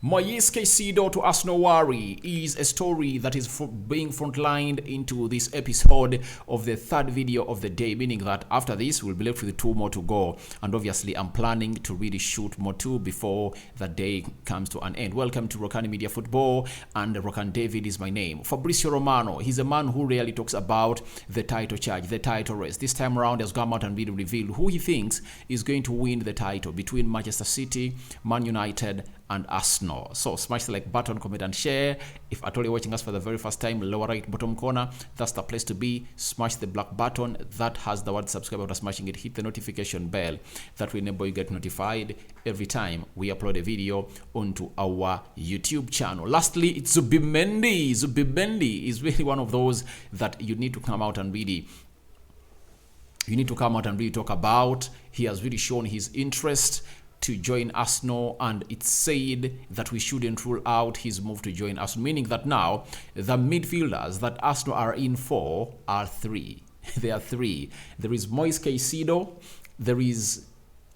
Moises Caicedo to Arsenal worry is a story that is being frontlined into this episode of the third video of the day, meaning that after this, we'll be left with two more to go. And obviously, I'm planning to really shoot more too before the day comes to an end. Welcome to Rokani Media Football, and Rokani David is my name. Fabrizio Romano, he's a man who rarely talks about the title charge, the title race. This time around, has come out and really revealed who he thinks is going to win the title between Manchester City, Man United, and Arsenal. So smash the like button, comment and share. If at all you're watching us for the very first time, lower right bottom corner, that's the place to be. Smash the black button that has the word subscribe. After smashing it, hit the notification bell. That will enable you get notified every time we upload a video onto our YouTube channel. Lastly, it's Zubimendi. Zubimendi is really one of those that you need to come out and really talk about. He has really shown his interest to join Arsenal, and it's said that we shouldn't rule out his move to join Arsenal, meaning that now the midfielders that Arsenal are in for are three. There are three. There is Moises Caicedo, there is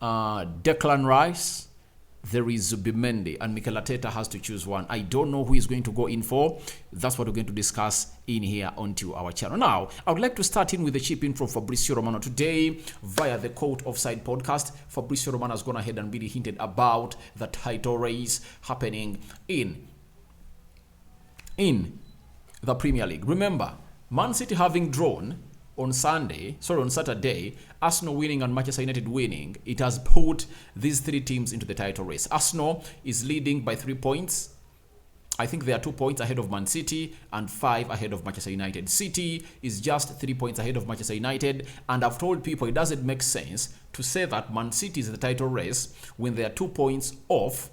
Declan Rice, there is Zubimendi, and Mikel Arteta has to choose one. I don't know who he's going to go in for. That's what we're going to discuss in here onto our channel. Now, I would like to start in with the chip in from Fabrizio Romano today via the Court Offside podcast. Fabrizio Romano has gone ahead and really hinted about the title race happening in the Premier League. Remember, Man City having drawn on Saturday, Arsenal winning and Manchester United winning, it has put these three teams into the title race. Arsenal is leading by 3 points. I think they are 2 points ahead of Man City and 5 ahead of Manchester United. City is just 3 points ahead of Manchester United, and I've told people it doesn't make sense to say that Man City is the title race when they are 2 points off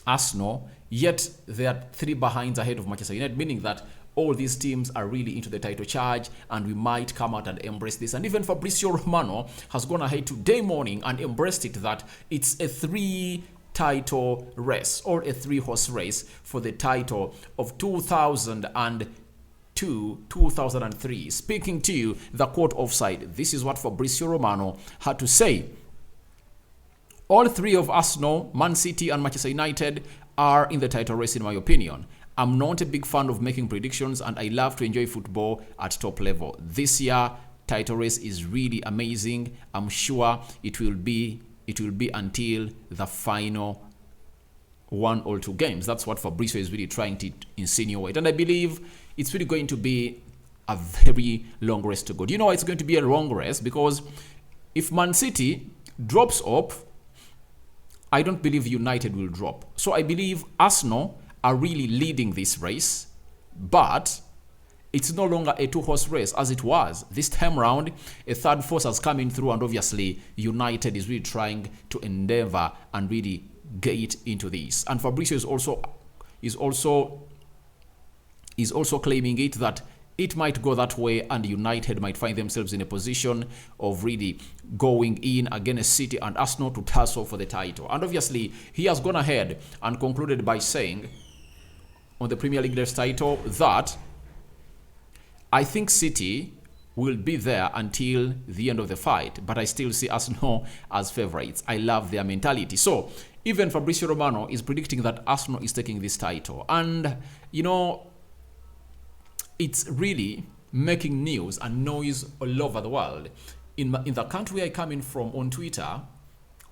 Arsenal, yet they are 3 behinds ahead of Manchester United, meaning that all these teams are really into the title charge, and we might come out and embrace this. And even Fabrizio Romano has gone ahead today morning and embraced it that it's a 3-title race or a 3-horse race for the title of 2002-2003. Speaking to you, the Court Offside, this is what Fabrizio Romano had to say. All three of Arsenal, Man City, and Manchester United are in the title race, in my opinion. I'm not a big fan of making predictions, and I love to enjoy football at top level. This year, title race is really amazing. I'm sure it will be until the final 1 or 2 games. That's what Fabrizio is really trying to insinuate. And I believe it's really going to be a very long race to go. Do you know why it's going to be a long race? Because if Man City drops off, I don't believe United will drop. So I believe Arsenal are really leading this race, but it's no longer a 2-horse race as it was. This time around, a third force has come in through, and obviously United is really trying to endeavor and really get into this. And Fabrizio is also claiming it that it might go that way, and United might find themselves in a position of really going in against City and Arsenal to tussle for the title. And obviously, he has gone ahead and concluded by saying on the Premier League title that I think City will be there until the end of the fight, but I still see Arsenal as favorites. I love their mentality. So even Fabrizio Romano is predicting that Arsenal is taking this title. And, you know, it's really making news and noise all over the world. In the country I come in from, on Twitter,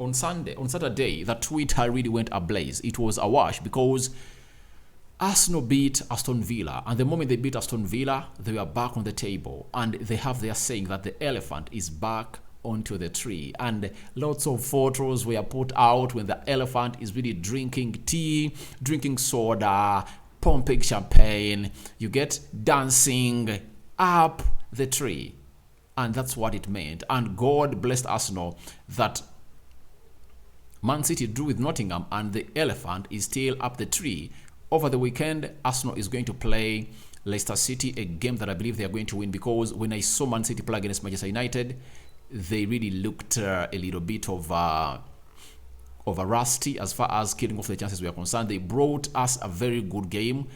on Saturday, the Twitter really went ablaze. It was awash because Arsenal beat Aston Villa, and the moment they beat Aston Villa, they were back on the table, and they have their saying that the elephant is back onto the tree, and lots of photos were put out when the elephant is really drinking tea, drinking soda, pumping champagne, you get dancing up the tree, and that's what it meant. And God blessed Arsenal that Man City drew with Nottingham, and the elephant is still up the tree. Over the weekend, Arsenal is going to play Leicester City, a game that I believe they are going to win, because when I saw Man City play against Manchester United, they really looked a little bit of a rusty as far as killing off the chances were concerned. They brought us a very good game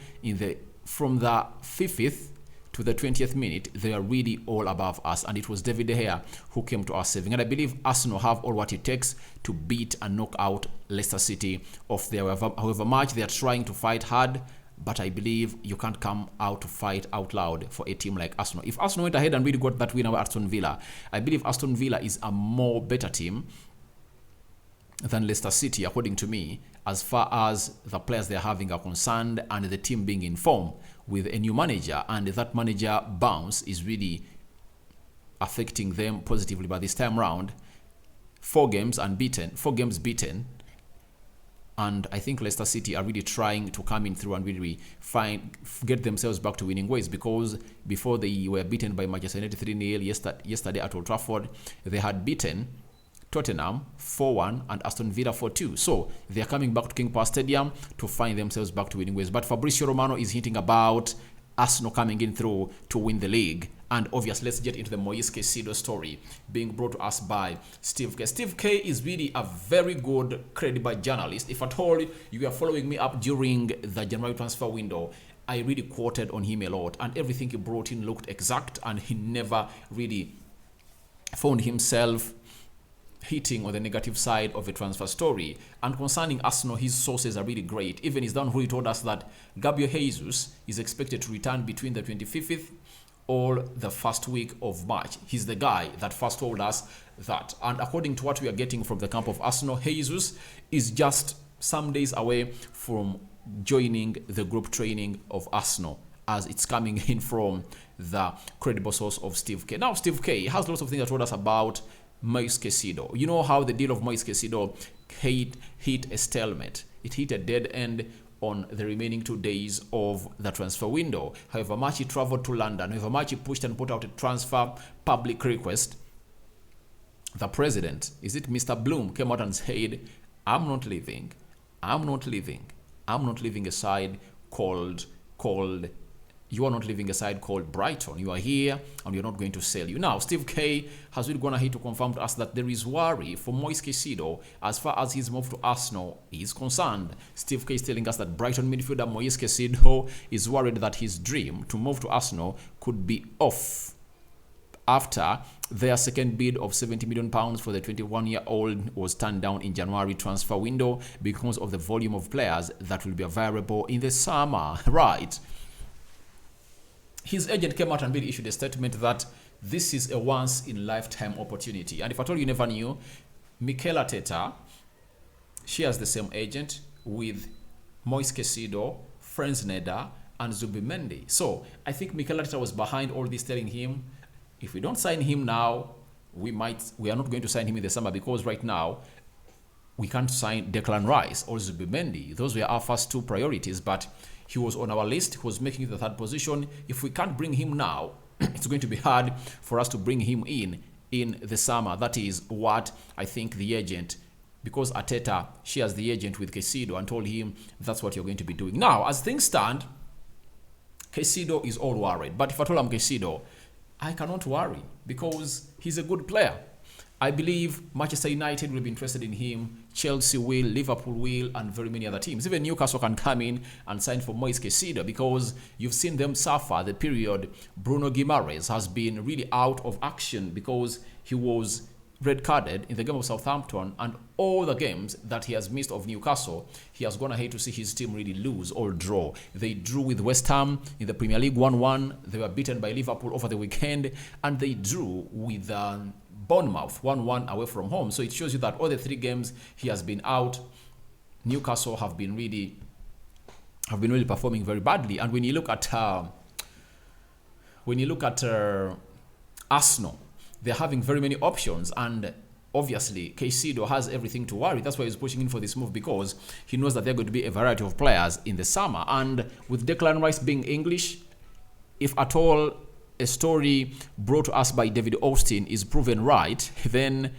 from the 50th to to the 20th minute, they are really all above us. And it was David De Gea who came to our saving. And I believe Arsenal have all what it takes to beat and knock out Leicester City of their however much they are trying to fight hard. But I believe you can't come out to fight out loud for a team like Arsenal. If Arsenal went ahead and really got that win over Aston Villa, I believe Aston Villa is a more better team than Leicester City, according to me, as far as the players they're having are concerned and the team being in form with a new manager. And that manager bounce is really affecting them positively. But this time round, 4 games beaten. And I think Leicester City are really trying to come in through and really get themselves back to winning ways, because before they were beaten by Manchester United 3-0 yesterday at Old Trafford, they had beaten Tottenham 4-1 and Aston Villa 4-2. So they are coming back to King Power Stadium to find themselves back to winning ways. But Fabrizio Romano is hinting about Arsenal coming in through to win the league. And obviously, let's get into the Moises Caicedo story being brought to us by Steve K. Steve K is really a very good, credible journalist. If at all you were following me up during the January transfer window, I really quoted on him a lot, and everything he brought in looked exact, and he never really found himself hitting on the negative side of a transfer story. And concerning Arsenal, his sources are really great. Even his down who told us that Gabriel Jesus is expected to return between the 25th or the first week of March. He's the guy that first told us that. And according to what we are getting from the camp of Arsenal, Jesus is just some days away from joining the group training of Arsenal, as it's coming in from the credible source of Steve K. Now, Steve K has lots of things that told us about Moises Caicedo. You know how the deal of Moises Caicedo hit a stalemate. It hit a dead end on the remaining 2 days of the transfer window. However much he traveled to London, however much he pushed and put out a transfer public request, the president, is it Mr. Bloom, came out and said, I'm not leaving a side called you are not leaving a side called Brighton. You are here and you're not going to sell you. Now, Steve K has really gone ahead to confirm to us that there is worry for Moises Caicedo as far as his move to Arsenal is concerned. Steve K is telling us that Brighton midfielder Moises Caicedo is worried that his dream to move to Arsenal could be off after their second bid of £70 million for the 21-year-old was turned down in January transfer window because of the volume of players that will be available in the summer. Right. His agent came out and really issued a statement that this is a once-in-lifetime opportunity. And if at all you never knew, Mikel Arteta shares the same agent with Moises Caicedo, Franz Neda, and Zubimendi. So I think Mikel Arteta was behind all this, telling him, if we don't sign him now, we are not going to sign him in the summer, because right now we can't sign Declan Rice or Zubimendi. Those were our first 2 priorities, but he was on our list. He was making the 3rd position. If we can't bring him now, it's going to be hard for us to bring him in the summer. That is what I think the agent, because Arteta shares the agent with Caicedo and told him that's what you're going to be doing. Now, as things stand, Caicedo is all worried. But if at all I'm Caicedo, I cannot worry, because he's a good player. I believe Manchester United will be interested in him, Chelsea will, Liverpool will, and very many other teams. Even Newcastle can come in and sign for Moises Caicedo, because you've seen them suffer the period Bruno Guimaraes has been really out of action because he was red carded in the game of Southampton, and all the games that he has missed of Newcastle, he has gone ahead to see his team really lose or draw. They drew with West Ham in the Premier League 1-1. They were beaten by Liverpool over the weekend, and they drew with Bournemouth 1-1 away from home. So it shows you that all the 3 games he has been out, Newcastle have been really performing very badly. And when you look at Arsenal, they're having very many options, and obviously Caicedo has everything to worry. That's why he's pushing in for this move, because he knows that there are going to be a variety of players in the summer. And with Declan Rice being English, if at all a story brought to us by David Austin is proven right, then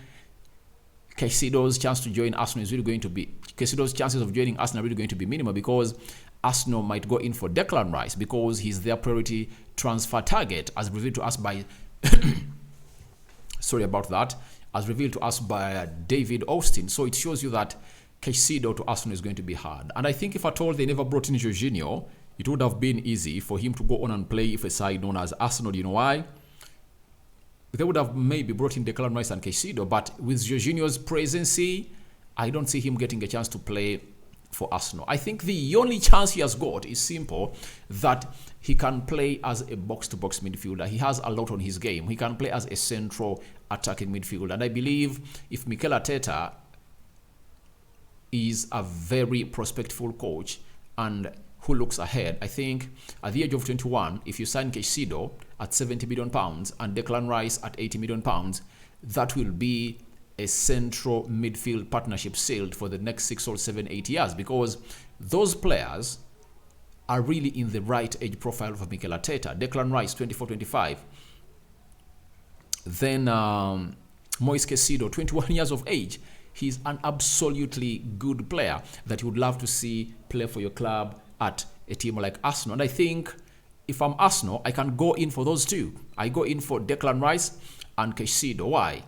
Caicedo's chance to join Arsenal is really going to be, Caicedo's chances of joining Arsenal are really going to be minimal, because Arsenal might go in for Declan Rice because he's their priority transfer target, as revealed to us by sorry about that, as revealed to us by David Austin. So it shows you that Caicedo to Arsenal is going to be hard. And I think if at all they never brought in Jorginho, it would have been easy for him to go on and play for a side known as Arsenal. You know why? They would have maybe brought in Declan Rice and Caicedo, but with Jorginho's presence, I don't see him getting a chance to play for Arsenal. I think the only chance he has got is simple, that he can play as a box-to-box midfielder. He has a lot on his game. He can play as a central attacking midfielder. And I believe if Mikel Arteta is a very prospectful coach and who looks ahead, I think at the age of 21, if you sign Caicedo at £70 million and Declan Rice at £80 million, that will be a central midfield partnership sealed for the next 6 or 7, 8 years, because those players are really in the right age profile for Mikel Arteta. Declan Rice, 24, 25. Then Moises Caicedo, 21 years of age. He's an absolutely good player that you would love to see play for your club at a team like Arsenal. And I think if I'm Arsenal, I can go in for those two. I go in for Declan Rice and Caicedo. Why?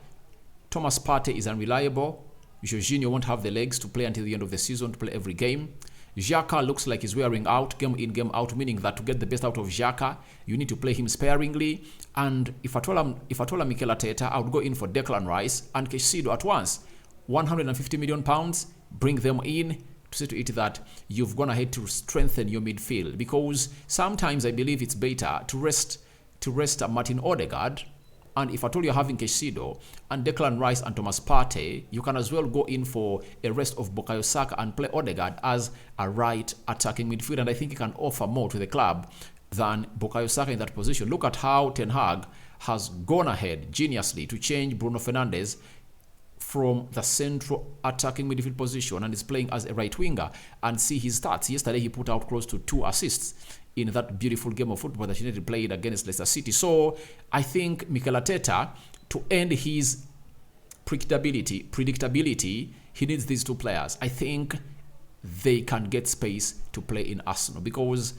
Thomas Partey is unreliable. Jorginho won't have the legs to play until the end of the season, to play every game. Xhaka looks like he's wearing out, game in, game out, meaning that to get the best out of Xhaka, you need to play him sparingly. And if I told him Mikel Arteta, I would go in for Declan Rice and Caicedo at once. £150 million, bring them in to see to it that you've gone ahead to strengthen your midfield. Because sometimes I believe it's better to rest Martin Odegaard. And if at all you're having Caicedo and Declan Rice and Thomas Partey, you can as well go in for a rest of Bukayo Saka and play Odegaard as a right attacking midfielder. And I think he can offer more to the club than Bukayo Saka in that position. Look at how Ten Hag has gone ahead geniusly to change Bruno Fernandes from the central attacking midfield position and is playing as a right winger. And see his stats. Yesterday he put out close to 2 assists in that beautiful game of football that United played against Leicester City. So I think Mikel Arteta, to end his predictability, he needs these 2 players. I think they can get space to play in Arsenal, because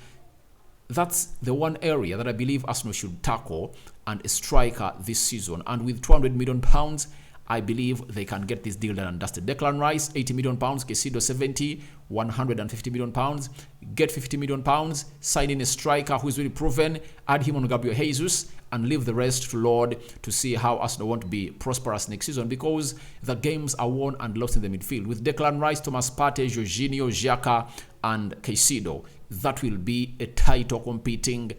that's the one area that I believe Arsenal should tackle, and a striker this season. And with £200 million, I believe they can get this deal done and dusted. Declan Rice, £80 million, Caicedo 70, £150 million. Get £50 million, sign in a striker who is really proven, add him on Gabriel Jesus, and leave the rest to Lord to see how Arsenal want to be prosperous next season, because the games are won and lost in the midfield. With Declan Rice, Thomas Partey, Jorginho, Xhaka, and Caicedo, that will be a title competing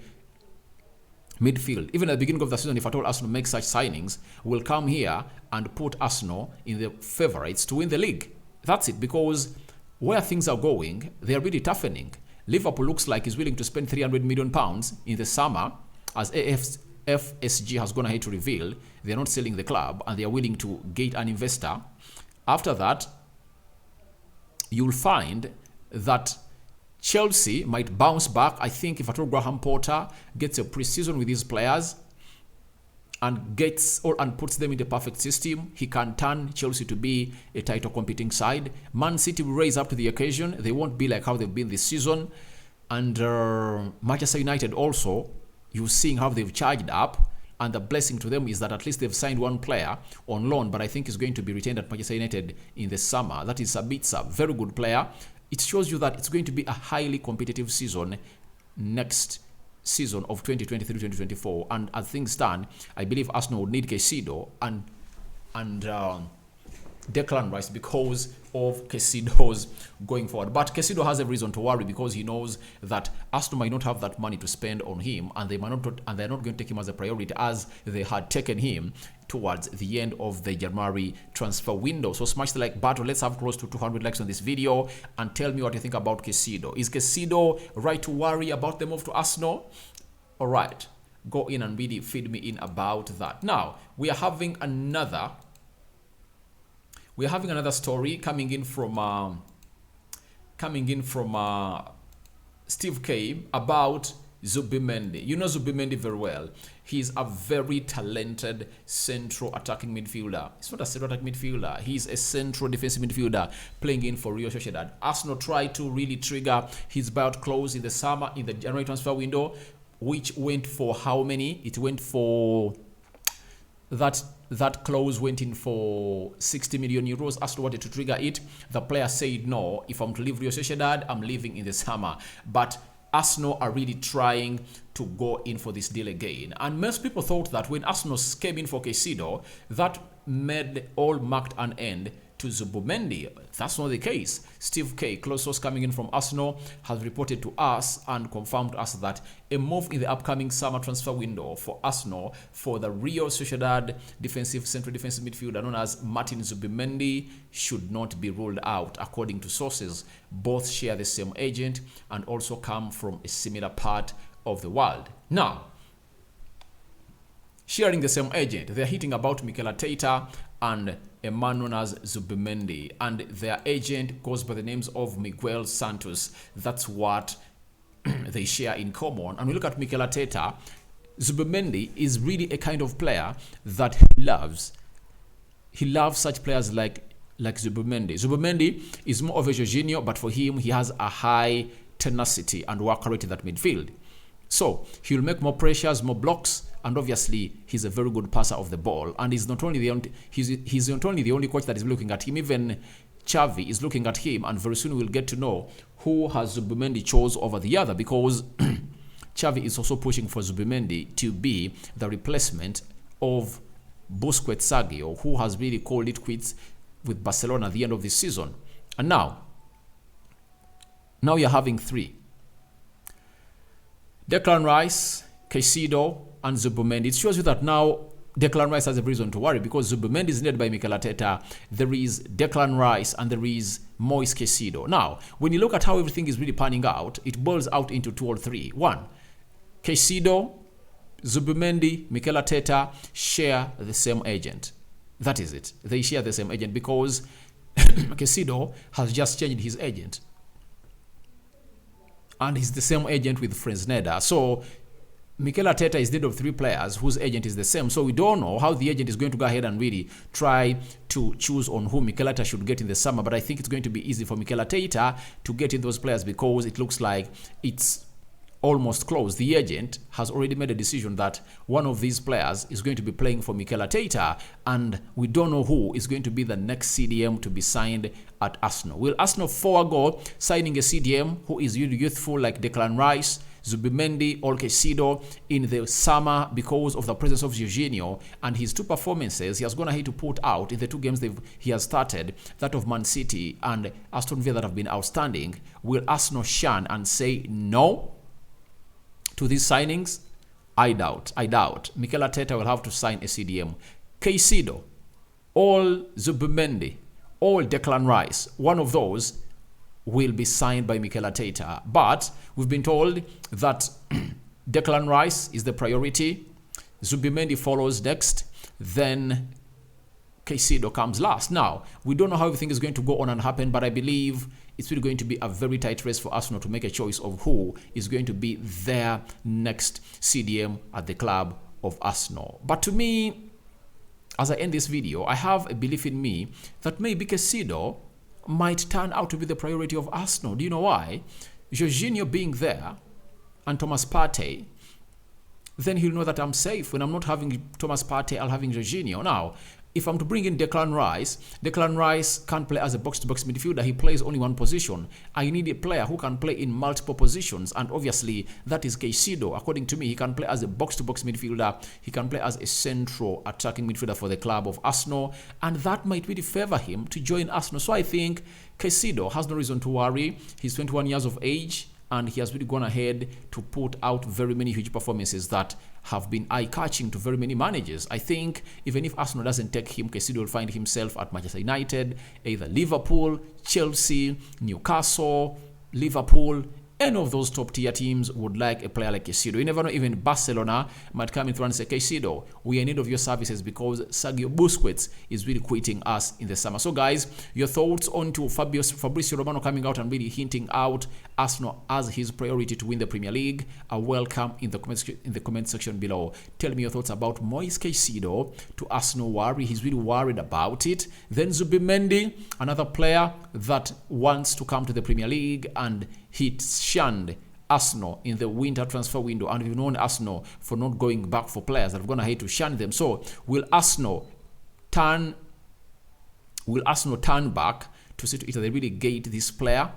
midfield. Even at the beginning of the season, if at all Arsenal make such signings, will come here and put Arsenal in the favourites to win the league. That's it, because where things are going, they are really toughening. Liverpool looks like is willing to spend £300 million in the summer, as FSG has gone ahead to reveal. They're not selling the club and they are willing to get an investor. After that, you'll find that Chelsea might bounce back. I think if at all Graham Potter gets a pre-season with his players and puts them in the perfect system, he can turn Chelsea to be a title competing side. Man City will raise up to the occasion. They won't be like how they've been this season. And Manchester United also, you're seeing how they've charged up. And the blessing to them is that at least they've signed one player on loan, but I think he's going to be retained at Manchester United in the summer. That is Sabitzer, very good player. It shows you that it's going to be a highly competitive season next season of 2023-2024. And as things stand, I believe Arsenal would need Caicedo and Declan Rice because of Caicedo's going forward. But Caicedo has a reason to worry, because he knows that Arsenal might not have that money to spend on him, and they're not going to take him as a priority as they had taken him towards the end of the January transfer window. So smash the like button. Let's have close to 200 likes on this video and tell me what you think about Caicedo. Is Caicedo right to worry about the move to Arsenal? All right, go in and really feed me in about that. Now we are having another story coming in from Steve K about Zubimendi. You know Zubimendi very well. He's a very talented central attacking midfielder. He's not a central attacking midfielder. He's a central defensive midfielder playing in for Real Sociedad. Arsenal tried to really trigger his buyout clause in the summer, in the January transfer window, which went for how many? It went for that clause went in for 60 million euros. Arsenal wanted to trigger it. The player said, no, if I'm to leave Real Sociedad, I'm leaving in the summer. But Arsenal are really trying to go in for this deal again. And most people thought that when Arsenal came in for Caicedo, that made all marked an end to Zubimendi. That's not the case. Steve K, close source coming in from Arsenal, has reported to us and confirmed to us that a move in the upcoming summer transfer window for Arsenal for the Real Sociedad central defensive midfielder known as Martin Zubimendi should not be ruled out. According to sources, both share the same agent and also come from a similar part of the world. Now, sharing the same agent, they're hitting about Mikel Arteta and a man known as Zubimendi, and their agent goes by the names of Miguel Santos. That's what they share in common. And we look at Mikel Arteta. Zubimendi is really a kind of player that he loves. He loves such players like Zubimendi. Zubimendi is more of a Jorginho, but for him, he has a high tenacity and work rate in that midfield. So he'll make more pressures, more blocks, and obviously he's a very good passer of the ball. And he's not only the only coach that is looking at him. Even Xavi is looking at him, and very soon we'll get to know who has Zubimendi chose over the other, because Xavi is also pushing for Zubimendi to be the replacement of Busquets Sergio, who has really called it quits with Barcelona at the end of this season. And now you're having three: Declan Rice, Caicedo, and Zubimendi. It shows you that now Declan Rice has a reason to worry, because Zubimendi is led by Mikel Arteta. There is Declan Rice and there is Moises Caicedo. Now, when you look at how everything is really panning out, it boils out into 2 or 3. 1, Caicedo, Zubimendi, Mikel Arteta share the same agent. That is it. They share the same agent because Caicedo has just changed his agent. And he's the same agent with Fresneda. So Mikel Arteta is dead of 3 players whose agent is the same. So we don't know how the agent is going to go ahead and really try to choose on who Mikel Arteta should get in the summer. But I think it's going to be easy for Mikel Arteta to get in those players, because it looks like it's almost closed. The agent has already made a decision that one of these players is going to be playing for Mikel Arteta, and we don't know who is going to be the next CDM to be signed at Arsenal. Will Arsenal forego signing a CDM who is really youthful like Declan Rice, Zubimendi, or Caicedo in the summer because of the presence of Jorginho and his 2 performances he has gone ahead to put out in the 2 games he has started, that of Man City and Aston Villa, that have been outstanding? Will Arsenal shun and say no to these signings? I doubt. Mikel Arteta will have to sign a CDM. Caicedo, or Zubimendi, or Declan Rice, one of those will be signed by Mikel Arteta. But we've been told that Declan Rice is the priority, Zubimendi follows next, then Caicedo comes last. Now, we don't know how everything is going to go on and happen, but I believe it's really going to be a very tight race for Arsenal to make a choice of who is going to be their next CDM at the club of Arsenal. But to me, as I end this video, I have a belief in me that maybe Caicedo might turn out to be the priority of Arsenal. Do you know why? Jorginho being there and Thomas Partey, then he'll know that I'm safe. When I'm not having Thomas Partey, I'll having Jorginho. Now, if I'm to bring in Declan Rice can't play as a box-to-box midfielder. He plays only one position. I need a player who can play in multiple positions, and obviously that is Caicedo. According to me, he can play as a box-to-box midfielder. He can play as a central attacking midfielder for the club of Arsenal, and that might really favor him to join Arsenal. So I think Caicedo has no reason to worry. He's 21 years of age, and he has really gone ahead to put out very many huge performances that have been eye-catching to very many managers. I think even if Arsenal doesn't take him, Caicedo will find himself at Manchester United, either Liverpool, Chelsea, Newcastle, Liverpool. Any of those top-tier teams would like a player like Caicedo. You never know, even Barcelona might come in through and say, Caicedo, we are in need of your services because Sergio Busquets is really quitting us in the summer. So guys, your thoughts on to Fabrizio Romano coming out and really hinting out Arsenal as his priority to win the Premier League are welcome in the comment section below. Tell me your thoughts about Moises Caicedo. To Arsenal worry, he's really worried about it. Then Zubimendi, another player that wants to come to the Premier League, and he shunned Arsenal in the winter transfer window, and we've known Arsenal for not going back for players that have gone ahead to shun them. So will Arsenal turn back to see to it that they really gate this player?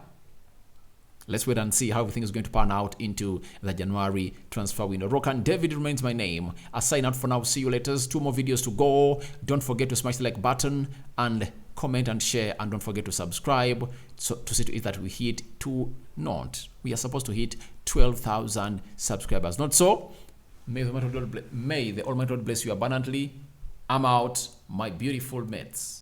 let's wait and see how everything is going to pan out into the January transfer window. Rokani David remains my name. I sign out for now. See you later. 2 more videos to go. Don't forget to smash the like button and comment and share, and don't forget to subscribe to see to it that we hit we are supposed to hit 12,000 subscribers. Not so. May the Almighty God bless you abundantly. I'm out, my beautiful mates.